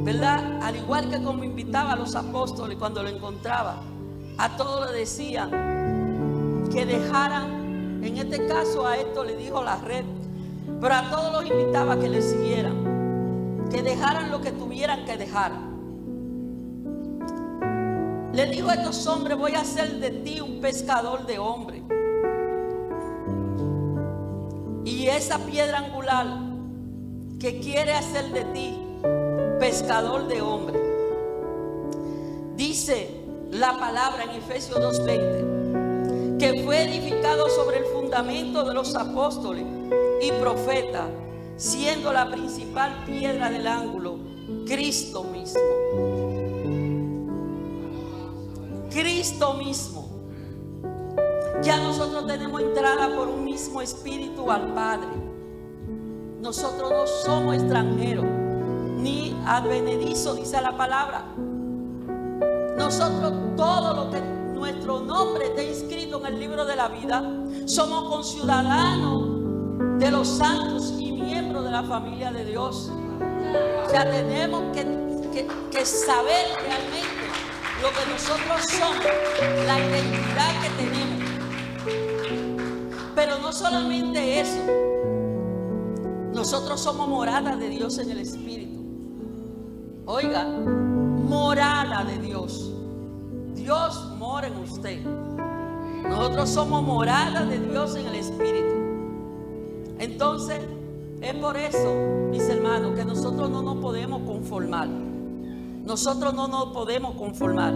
¿verdad? Al igual que como invitaba a los apóstoles cuando lo encontraba, a todos le decía que dejaran, en este caso a esto le dijo la red, pero a todos los invitaba a que le siguieran, que dejaran lo que tuvieran que dejar. Le dijo a estos hombres: voy a hacer de ti un pescador de hombres. Y esa piedra angular que quiere hacer de ti pescador de hombres, dice la palabra en Efesios 2:20, que fue edificado sobre el fundamento de los apóstoles y profetas, siendo la principal piedra del ángulo Cristo mismo. Cristo mismo. Ya nosotros tenemos entrada por un mismo espíritu al Padre. Nosotros no somos extranjeros ni advenedizos, dice la palabra. Nosotros, todo lo que nuestro nombre está inscrito en el libro de la vida, somos conciudadanos de los santos y miembros de la familia de Dios. O sea, tenemos que saber realmente lo que nosotros somos, la identidad que tenemos. Pero no solamente eso, nosotros somos morada de Dios en el Espíritu. Oiga, morada de Dios. Dios mora en usted. Nosotros somos morada de Dios en el Espíritu. Entonces, es por eso, mis hermanos, que nosotros no nos podemos conformar. Nosotros no nos podemos conformar.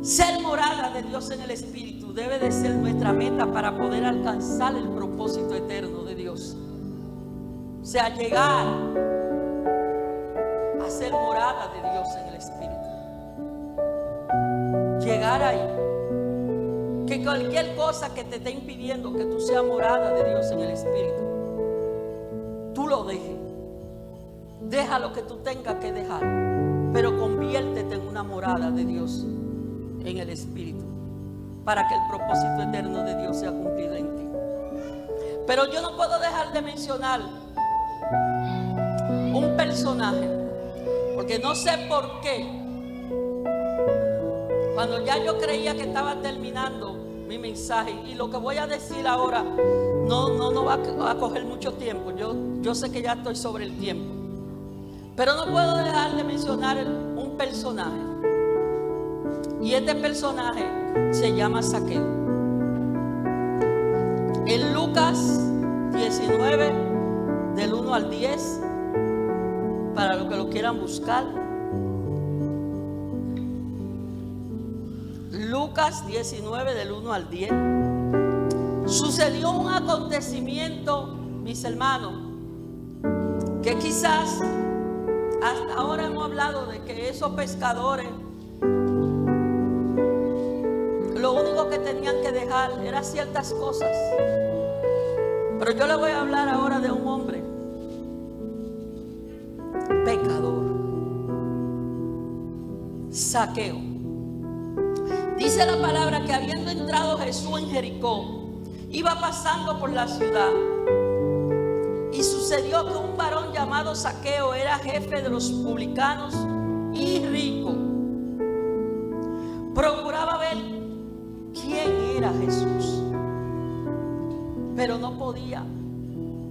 Ser morada de Dios en el Espíritu debe de ser nuestra meta para poder alcanzar el propósito eterno de Dios. O sea, llegar a ser morada de Dios en el Espíritu. Llegar ahí. Que cualquier cosa que te esté impidiendo que tú seas morada de Dios en el Espíritu, tú lo dejes. Deja lo que tú tengas que dejar, pero conviértete en una morada de Dios en el Espíritu, para que el propósito eterno de Dios sea cumplido en ti. Pero yo no puedo dejar de mencionar un personaje, porque no sé por qué, cuando ya yo creía que estaba terminando mi mensaje, y lo que voy a decir ahora no va a coger mucho tiempo, yo sé que ya estoy sobre el tiempo, pero no puedo dejar de mencionar un personaje. Y este personaje se llama Zaqueo. En Lucas 19, del 1 al 10, para los que lo quieran buscar. Lucas 19, del 1 al 10. Sucedió un acontecimiento, mis hermanos, que quizás hasta ahora hemos hablado de que esos pescadores, lo único que tenían que dejar eran ciertas cosas. Pero yo le voy a hablar ahora de un hombre pecador, Zaqueo. Dice la palabra que habiendo entrado Jesús en Jericó, iba pasando por la ciudad. Y sucedió que un varón llamado Zaqueo era jefe de los publicanos y rico. Procuraba ver quién era Jesús, pero no podía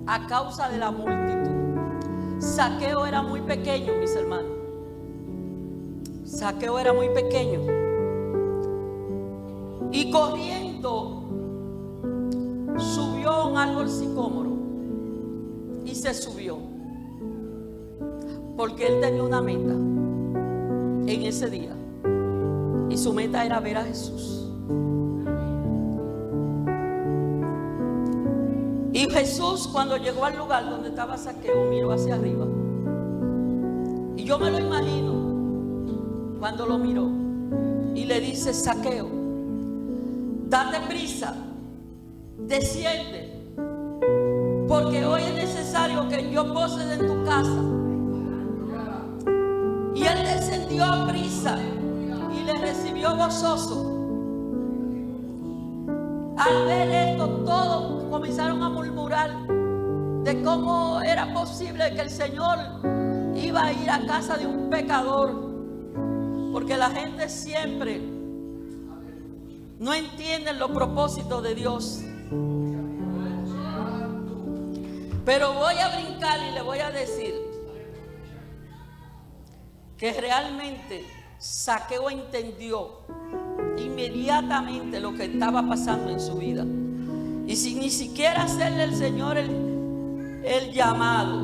a causa de la multitud. Zaqueo era muy pequeño, mis hermanos. Zaqueo era muy pequeño. Y corriendo subió a un árbol sicómoro y se subió, porque él tenía una meta en ese día, y su meta era ver a Jesús. Y Jesús, cuando llegó al lugar donde estaba Zaqueo, miró hacia arriba. Y yo me lo imagino cuando lo miró y le dice: Zaqueo, date prisa, desciende, porque hoy es necesario que yo pose en tu casa. Y él descendió a prisa y le recibió gozoso. Al ver esto, todos comenzaron a murmurar de cómo era posible que el Señor iba a ir a casa de un pecador, porque la gente siempre no entiende los propósitos de Dios. Pero voy a brincar y le voy a decir que realmente Zaqueo entendió inmediatamente lo que estaba pasando en su vida, y sin ni siquiera hacerle el Señor el llamado,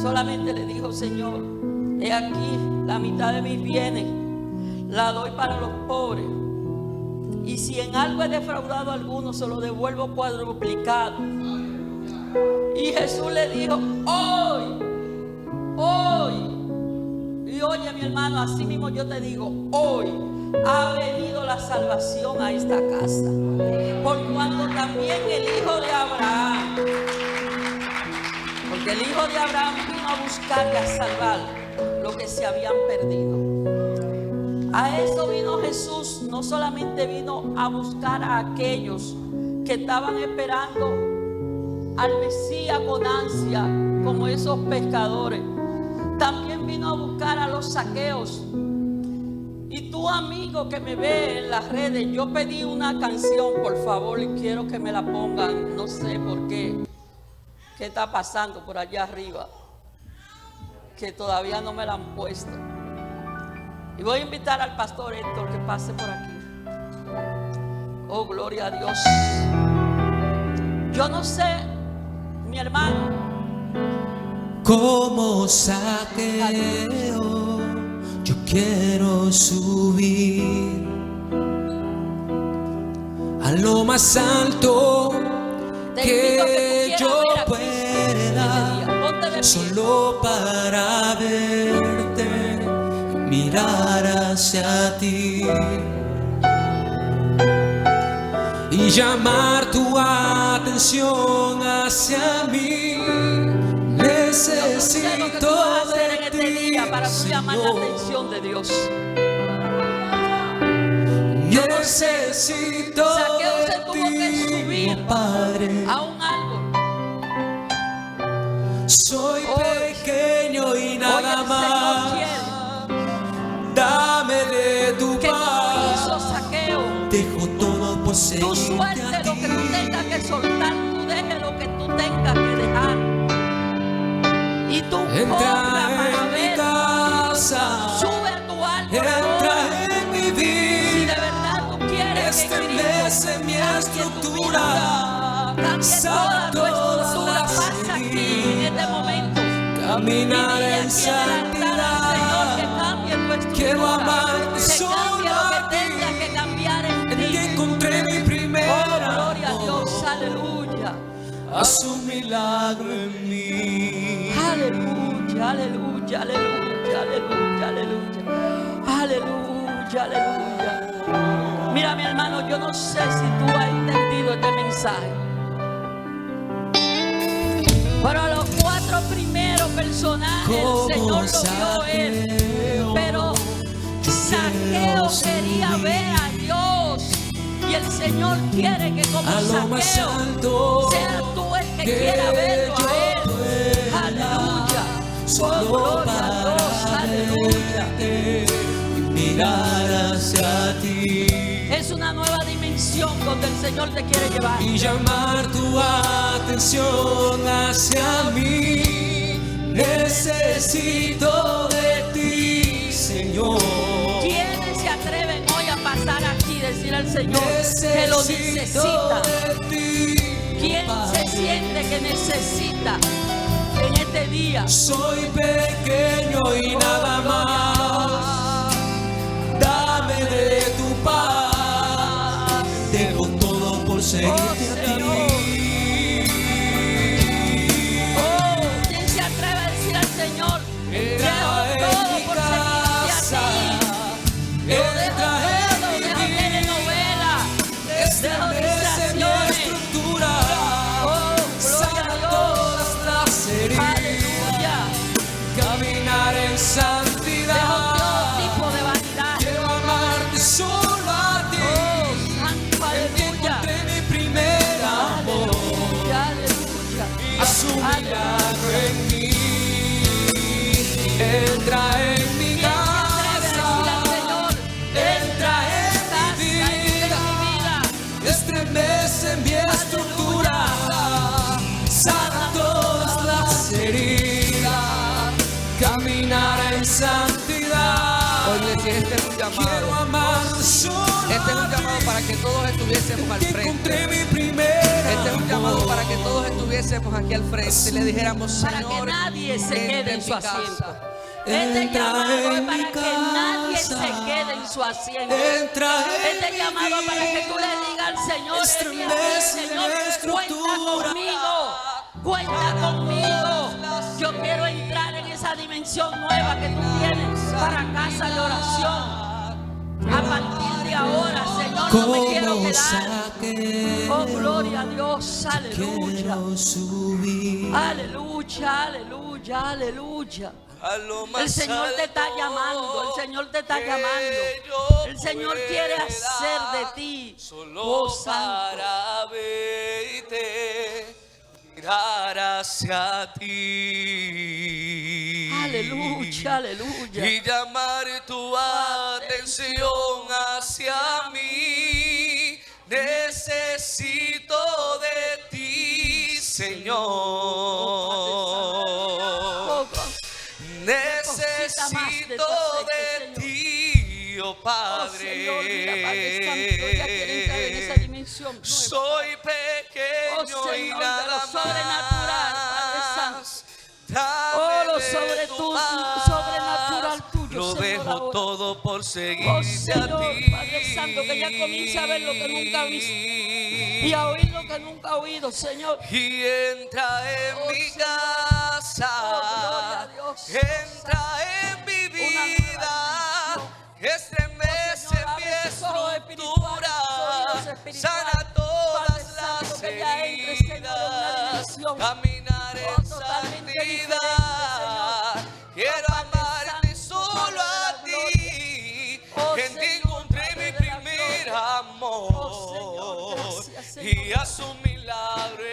solamente le dijo: Señor, he aquí la mitad de mis bienes la doy para los pobres. Y si en algo he defraudado a alguno, se lo devuelvo cuadruplicado. Y Jesús le dijo: hoy. Y oye, mi hermano, así mismo yo te digo, hoy ha venido la salvación a esta casa. Por cuanto también el hijo de Abraham, porque el hijo de Abraham vino a buscar y a salvar lo que se habían perdido. A eso vino Jesús. No solamente vino a buscar a aquellos que estaban esperando al Mesías con ansia, como esos pescadores. También vino a buscar a los saqueos. Y tú, amigo que me ve en las redes, yo pedí una canción, por favor, y quiero que me la pongan. No sé por qué. ¿Qué está pasando por allá arriba? Que todavía no me la han puesto. Y voy a invitar al pastor Héctor que pase por aquí. Oh, gloria a Dios. Yo no sé, mi hermano, como Saqueo, yo quiero subir a lo más alto que yo pueda, solo para verte, mirar hacia ti y llamar tu atención hacia mí. Necesito de ti, para tú llamar la atención de Dios. Necesito Saqueo se de tuvo que subir ti, Padre. a un árbol. Soy pequeño y nada el más. Señor Dame de tu quiere que paz. hizo Saqueo. Dejo todo por seguirte Tú suelte a lo que tú ti. tengas que soltar. Tú dejes lo que tú tengas que dejar. Y tú Entra compra para en mi ver. casa. Sube a tu árbol Entra ahora. en mi Si de vida. verdad tú quieres que Estremece mi estructura. cambie toda tu estructura, pasa aquí en este momento. Caminar Y dile en aquí en el altar al Señor que santidad. cambie tu estructura. Quiero amarte Que solo cambie lo a que ti. tenga que cambiar en En ti ti. encontré mi primer Oh, gloria a amor. Dios, aleluya. Haz un milagro en mí. Aleluya, aleluya, aleluya, aleluya, aleluya. Aleluya, aleluya. Mira, mi hermano, yo no sé si tú has entendido este mensaje. Pero a los 4 primeros personajes el Señor lo vio él. Pero Saqueo quería ver a Dios. Y el Señor quiere que como A lo más Saqueo alto seas tú el que quiera verlo a él. Aleluya. Oh, gloria a Dios. Aleluya. Y mirar hacia ti. Es una nueva dimensión donde el Señor te quiere llevar. Y llamar tu atención hacia mí. Necesito de ti, Señor. ¿Quiénes se atreven hoy a pasar aquí y decir al Señor que lo Necesito necesita? de ti, ¿Quién se siente que necesita en este día? soy pequeño y nada más. Dame de tu paz. Dejo todo por seguirte a ti. Oh, ¿quién se atreve a decir al Señor? Entra Dejo en todo mi por seguirte a ti. Lo Entra dejo en todo, mi dejo vida. telenovelas, dejo Estremece mi distracciones. estructura. Oh, gloria Sana a Dios. todas las heridas. Aleluya. Caminar en Dejo santidad. todo tipo de vanidad. Quiero amarte solo a ti. Oh, santo, En ti aleluya. encontré mi primer amor. Aleluya, aleluya. Haz un milagro en mí. Entra en mi ¿Quién se atreve a decir al casa. Señor? Entra en mi vida. Estremece mi estructura. Sana todas las heridas. Caminar en santidad. Oye, si este es un Quiero llamado. amarte solo Este es un a llamado ti. para que todos estuviésemos al Que frente. encontré mi primer Este es un llamado amor. para que todos estuviésemos aquí al frente y le dijéramos, Para que Señor, nadie se entra quede en en su mi asiento. casa. Este entra llamado es en mi para que nadie se casa. quede en su asiento. Entra Este en llamado mi para que tú le digas al Señor, estremece Señor, mi cuenta estructura. conmigo, cuenta conmigo. Yo quiero entrar en esa dimensión nueva que tú tienes para casa de oración. A partir de ahora, Señor, no me quiero Como quedar. saqué, Oh, gloria a Dios, aleluya. quiero subir Aleluya, aleluya, aleluya. a lo más El Señor te está alto llamando, el Señor te está que llamando. yo El Señor quiere pueda, hacer de ti, solo oh Santo. para verte, mirar hacia ti. Aleluya, aleluya. Y llamar tu atención hacia mí. Necesito de ti, Señor. Oh, Necesito de ti, oh Señor, mira, Padre Santo, Padre. ya quiero entrar en esa dimensión nueva. Soy Oh, pequeño Señor, y de nada lo sobrenatural, Padre Santo. más. Oh, Dame lo de tu sobrenatural paz. tuyo, Lo Señor, dejo ahora. todo por Oh, seguirte a Señor, ti. Padre Santo, que ya comience a ver lo que nunca ha visto y a oír lo que nunca ha oído, Señor. Y entra en Oh, mi Señor. casa, Oh, gloria a Dios. entra en mi Una nueva vida, dimensión. estremece Oh, Señor, mi abre sus ojos espirituales, estructura, sus oídos espirituales. sana todas Padre las Santo, que ya entre, Señor, en una heridas, dimensión, caminar oh, en totalmente diferente, santidad. Señor. Quiero Oh, Padre amarte Santo, solo a Padre de la ti, Oh, en ti Señor, encontré Padre mi de la primer gloria. amor. Oh, Señor, gracias, Señor. Y a su milagro